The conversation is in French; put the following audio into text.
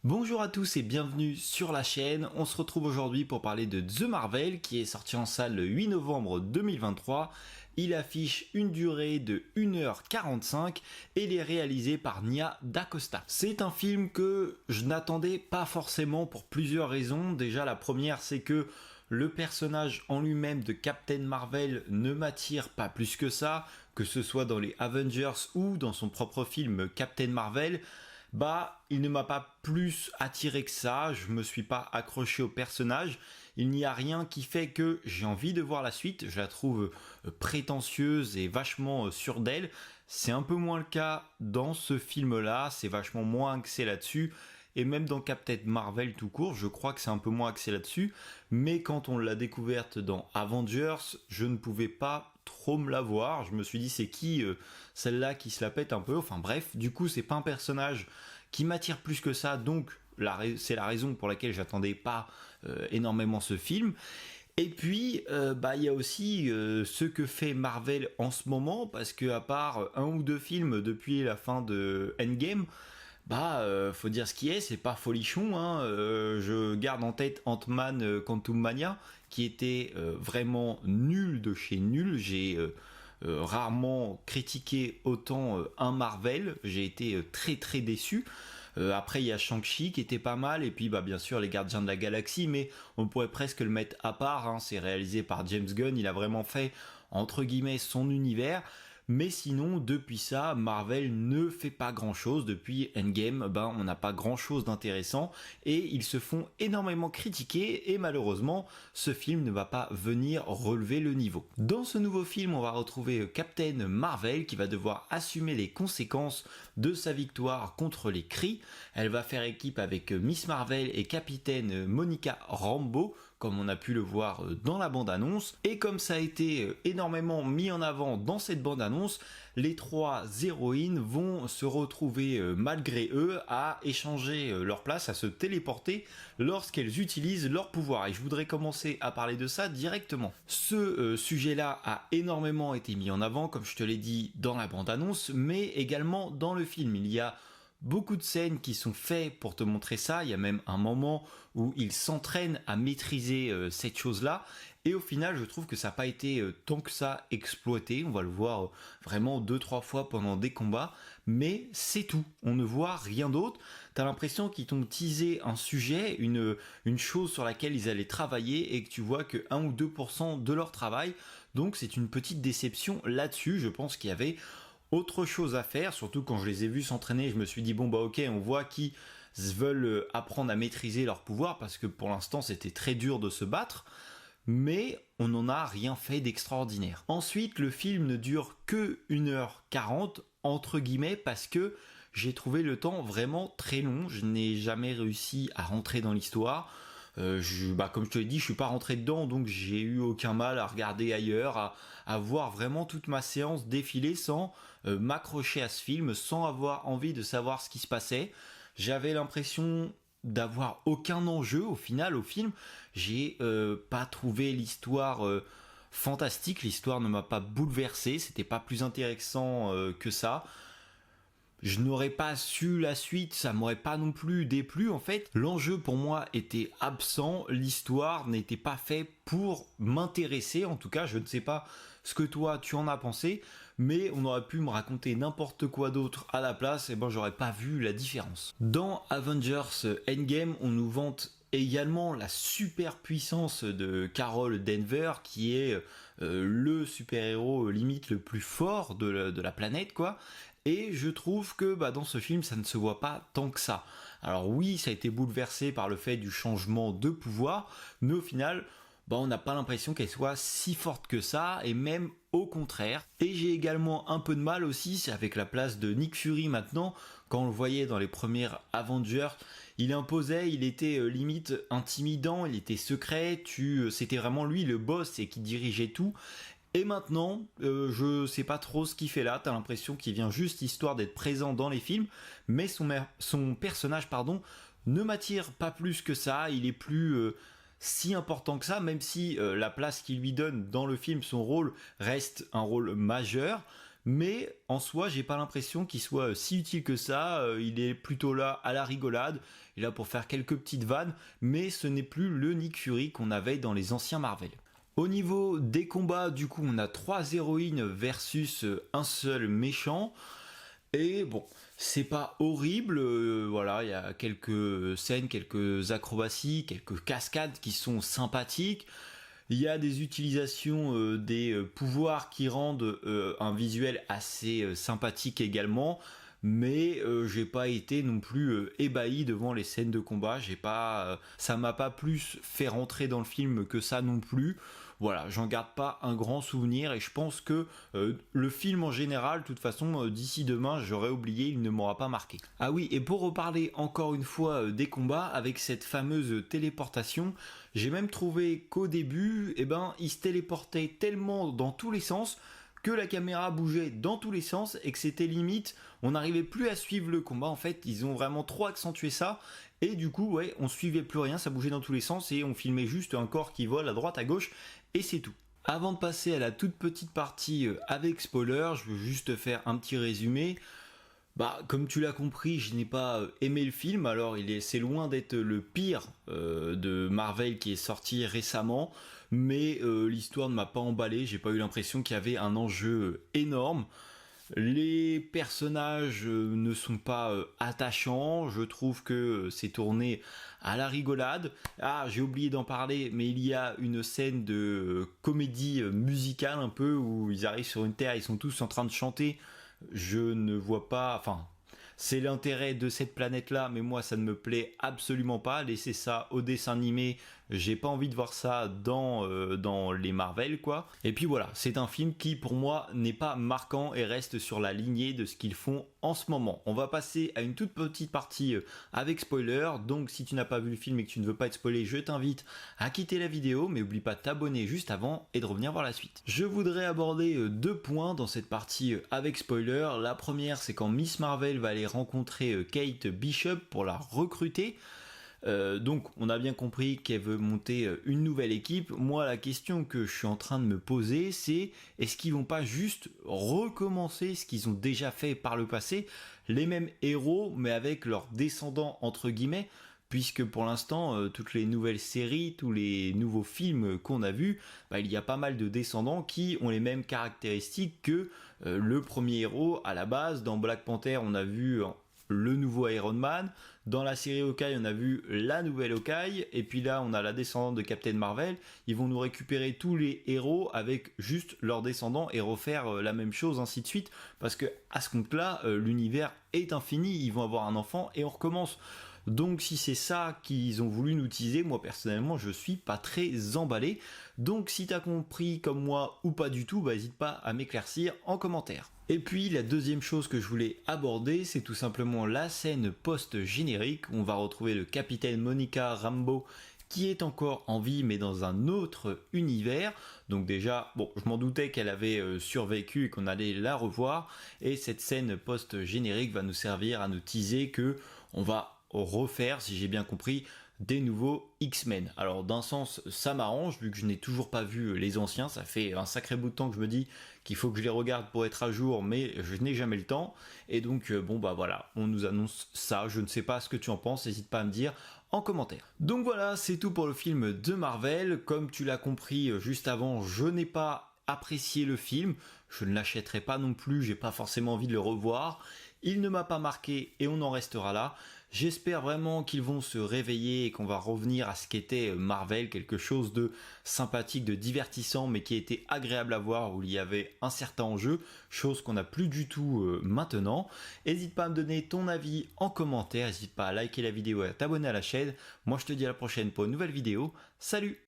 Bonjour à tous et bienvenue sur la chaîne. On se retrouve aujourd'hui pour parler de The Marvel qui est sorti en salle le 8 novembre 2023. Il affiche une durée de 1h45 et il est réalisé par Nia DaCosta. C'est un film que je n'attendais pas forcément pour plusieurs raisons. Déjà la première, c'est que le personnage en lui-même de Captain Marvel ne m'attire pas plus que ça, que ce soit dans les Avengers ou dans son propre film Captain Marvel. Il ne m'a pas plus attiré que ça, je me suis pas accroché au personnage, il n'y a rien qui fait que j'ai envie de voir la suite, je la trouve prétentieuse et vachement sûre d'elle. C'est un peu moins le cas dans ce film-là, c'est vachement moins axé là-dessus, et même dans Captain Marvel tout court, je crois que c'est un peu moins axé là-dessus, mais quand on l'a découverte dans Avengers, je ne pouvais pas trop me la voir, je me suis dit c'est qui celle-là qui se la pète un peu, enfin bref, du coup c'est pas un personnage qui m'attire plus que ça, donc c'est la raison pour laquelle j'attendais pas énormément ce film. Et puis, il y a aussi ce que fait Marvel en ce moment, parce que à part un ou deux films depuis la fin de Endgame, faut dire ce qui est, c'est pas folichon, hein. Je garde en tête Ant-Man Quantumania, qui était vraiment nul de chez nul. J'ai rarement critiqué autant un Marvel, j'ai été très très déçu. Après il y a Shang-Chi qui était pas mal, et puis bien sûr les Gardiens de la Galaxie, mais on pourrait presque le mettre à part, hein. C'est réalisé par James Gunn, il a vraiment fait entre guillemets son univers. Mais sinon, depuis ça, Marvel ne fait pas grand chose. Depuis Endgame, on n'a pas grand chose d'intéressant et ils se font énormément critiquer et malheureusement, ce film ne va pas venir relever le niveau. Dans ce nouveau film, on va retrouver Captain Marvel qui va devoir assumer les conséquences de sa victoire contre les Kree. Elle va faire équipe avec Miss Marvel et Capitaine Monica Rambeau, comme on a pu le voir dans la bande-annonce. Et comme ça a été énormément mis en avant dans cette bande-annonce, les trois héroïnes vont se retrouver malgré eux à échanger leur place, à se téléporter lorsqu'elles utilisent leur pouvoir. Et je voudrais commencer à parler de ça directement. Ce sujet-là a énormément été mis en avant, comme je te l'ai dit dans la bande-annonce, mais également dans le film. Il y a beaucoup de scènes qui sont faites pour te montrer ça, il y a même un moment où ils s'entraînent à maîtriser cette chose-là, et au final je trouve que ça n'a pas été tant que ça exploité, on va le voir vraiment 2-3 fois pendant des combats, mais c'est tout, on ne voit rien d'autre. T'as l'impression qu'ils t'ont teasé un sujet, une chose sur laquelle ils allaient travailler, et que tu vois que 1 ou 2% de leur travail, donc c'est une petite déception là-dessus. Je pense qu'il y avait autre chose à faire, surtout quand je les ai vus s'entraîner, je me suis dit ok, on voit qu'ils veulent apprendre à maîtriser leur pouvoir, parce que pour l'instant c'était très dur de se battre, mais on n'en a rien fait d'extraordinaire. Ensuite, le film ne dure que 1h40, entre guillemets, parce que j'ai trouvé le temps vraiment très long, je n'ai jamais réussi à rentrer dans l'histoire. Comme je te l'ai dit, je suis pas rentré dedans, donc j'ai eu aucun mal à regarder ailleurs, à voir vraiment toute ma séance défiler sans m'accrocher à ce film, sans avoir envie de savoir ce qui se passait. J'avais l'impression d'avoir aucun enjeu au final au film. J'ai pas trouvé l'histoire fantastique, l'histoire ne m'a pas bouleversé, c'était pas plus intéressant que ça. Je n'aurais pas su la suite, ça m'aurait pas non plus déplu en fait. L'enjeu pour moi était absent, l'histoire n'était pas faite pour m'intéresser, en tout cas je ne sais pas ce que toi tu en as pensé, mais on aurait pu me raconter n'importe quoi d'autre à la place, et j'aurais pas vu la différence. Dans Avengers Endgame, on nous vante également la super puissance de Carol Danvers, qui est le super-héros limite le plus fort de la planète, quoi. Et je trouve que dans ce film, ça ne se voit pas tant que ça. Alors oui, ça a été bouleversé par le fait du changement de pouvoir, mais au final, on n'a pas l'impression qu'elle soit si forte que ça, et même au contraire. Et j'ai également un peu de mal aussi avec la place de Nick Fury maintenant. Quand on le voyait dans les premières Avengers, il imposait, il était limite intimidant, il était secret, c'était vraiment lui le boss et qui dirigeait tout. Et maintenant, je sais pas trop ce qu'il fait là, t'as l'impression qu'il vient juste histoire d'être présent dans les films, mais son personnage ne m'attire pas plus que ça, il est plus si important que ça, même si la place qu'il lui donne dans le film, son rôle reste un rôle majeur, mais en soi j'ai pas l'impression qu'il soit si utile que ça. Il est plutôt là à la rigolade, il est là pour faire quelques petites vannes, mais ce n'est plus le Nick Fury qu'on avait dans les anciens Marvel. Au niveau des combats, du coup, on a 3 héroïnes versus un seul méchant. Et bon, c'est pas horrible, voilà, il y a quelques scènes, quelques acrobaties, quelques cascades qui sont sympathiques. Il y a des utilisations des pouvoirs qui rendent un visuel assez sympathique également. Mais j'ai pas été non plus ébahi devant les scènes de combat. Ça m'a pas plus fait rentrer dans le film que ça non plus. Voilà, j'en garde pas un grand souvenir et je pense que le film en général, de toute façon, d'ici demain, j'aurais oublié, il ne m'aura pas marqué. Ah oui, et pour reparler encore une fois des combats, avec cette fameuse téléportation, j'ai même trouvé qu'au début, il se téléportait tellement dans tous les sens que la caméra bougeait dans tous les sens et que c'était limite, on n'arrivait plus à suivre le combat. En fait, ils ont vraiment trop accentué ça et du coup, ouais, on suivait plus rien, ça bougeait dans tous les sens et on filmait juste un corps qui vole à droite, à gauche et c'est tout. Avant de passer à la toute petite partie avec spoiler, je veux juste faire un petit résumé. Comme tu l'as compris, je n'ai pas aimé le film. Alors, c'est loin d'être le pire de Marvel qui est sorti récemment, mais l'histoire ne m'a pas emballé. J'ai pas eu l'impression qu'il y avait un enjeu énorme. Les personnages ne sont pas attachants. Je trouve que c'est tourné à la rigolade. Ah, j'ai oublié d'en parler, mais il y a une scène de comédie musicale un peu où ils arrivent sur une terre, ils sont tous en train de chanter. Je ne vois pas, enfin, c'est l'intérêt de cette planète-là, mais moi ça ne me plaît absolument pas. Laissez ça au dessin animé, j'ai pas envie de voir ça dans les Marvel, quoi. Et puis voilà, c'est un film qui pour moi n'est pas marquant et reste sur la lignée de ce qu'ils font en ce moment. On va passer à une toute petite partie avec spoiler, donc si tu n'as pas vu le film et que tu ne veux pas être spoilé, je t'invite à quitter la vidéo, mais n'oublie pas de t'abonner juste avant et de revenir voir la suite. Je voudrais aborder 2 points dans cette partie avec spoiler. La première, c'est quand Miss Marvel va aller rencontrer Kate Bishop pour la recruter. Donc on a bien compris qu'elle veut monter une nouvelle équipe. Moi la question que je suis en train de me poser, c'est est-ce qu'ils vont pas juste recommencer ce qu'ils ont déjà fait par le passé, les mêmes héros mais avec leurs descendants entre guillemets, puisque pour l'instant toutes les nouvelles séries, tous les nouveaux films qu'on a vus, il y a pas mal de descendants qui ont les mêmes caractéristiques que le premier héros à la base. Dans Black Panther on a vu le nouveau Iron Man, dans la série Hawkeye on a vu la nouvelle Hawkeye, et puis là on a la descendante de Captain Marvel. Ils vont nous récupérer tous les héros avec juste leurs descendants et refaire la même chose, ainsi de suite, parce que à ce compte là l'univers est infini, ils vont avoir un enfant et on recommence. Donc si c'est ça qu'ils ont voulu nous teaser, moi personnellement je suis pas très emballé. Donc si t'as compris comme moi ou pas du tout, n'hésite pas à m'éclaircir en commentaire. Et puis la deuxième chose que je voulais aborder, c'est tout simplement la scène post-générique où on va retrouver le capitaine Monica Rambeau qui est encore en vie mais dans un autre univers. Donc déjà, bon, je m'en doutais qu'elle avait survécu et qu'on allait la revoir. Et cette scène post-générique va nous servir à nous teaser que on va refaire, si j'ai bien compris, des nouveaux X-Men. Alors d'un sens ça m'arrange vu que je n'ai toujours pas vu les anciens, ça fait un sacré bout de temps que je me dis qu'il faut que je les regarde pour être à jour, mais je n'ai jamais le temps, et donc voilà, on nous annonce ça. Je ne sais pas ce que tu en penses, n'hésite pas à me dire en commentaire. Donc voilà, c'est tout pour le film de Marvel. Comme tu l'as compris juste avant, je n'ai pas apprécié le film, je ne l'achèterai pas non plus, j'ai pas forcément envie de le revoir. Il ne m'a pas marqué et on en restera là. J'espère vraiment qu'ils vont se réveiller et qu'on va revenir à ce qu'était Marvel, quelque chose de sympathique, de divertissant, mais qui était agréable à voir, où il y avait un certain enjeu, chose qu'on n'a plus du tout maintenant. N'hésite pas à me donner ton avis en commentaire, n'hésite pas à liker la vidéo et à t'abonner à la chaîne. Moi je te dis à la prochaine pour une nouvelle vidéo. Salut!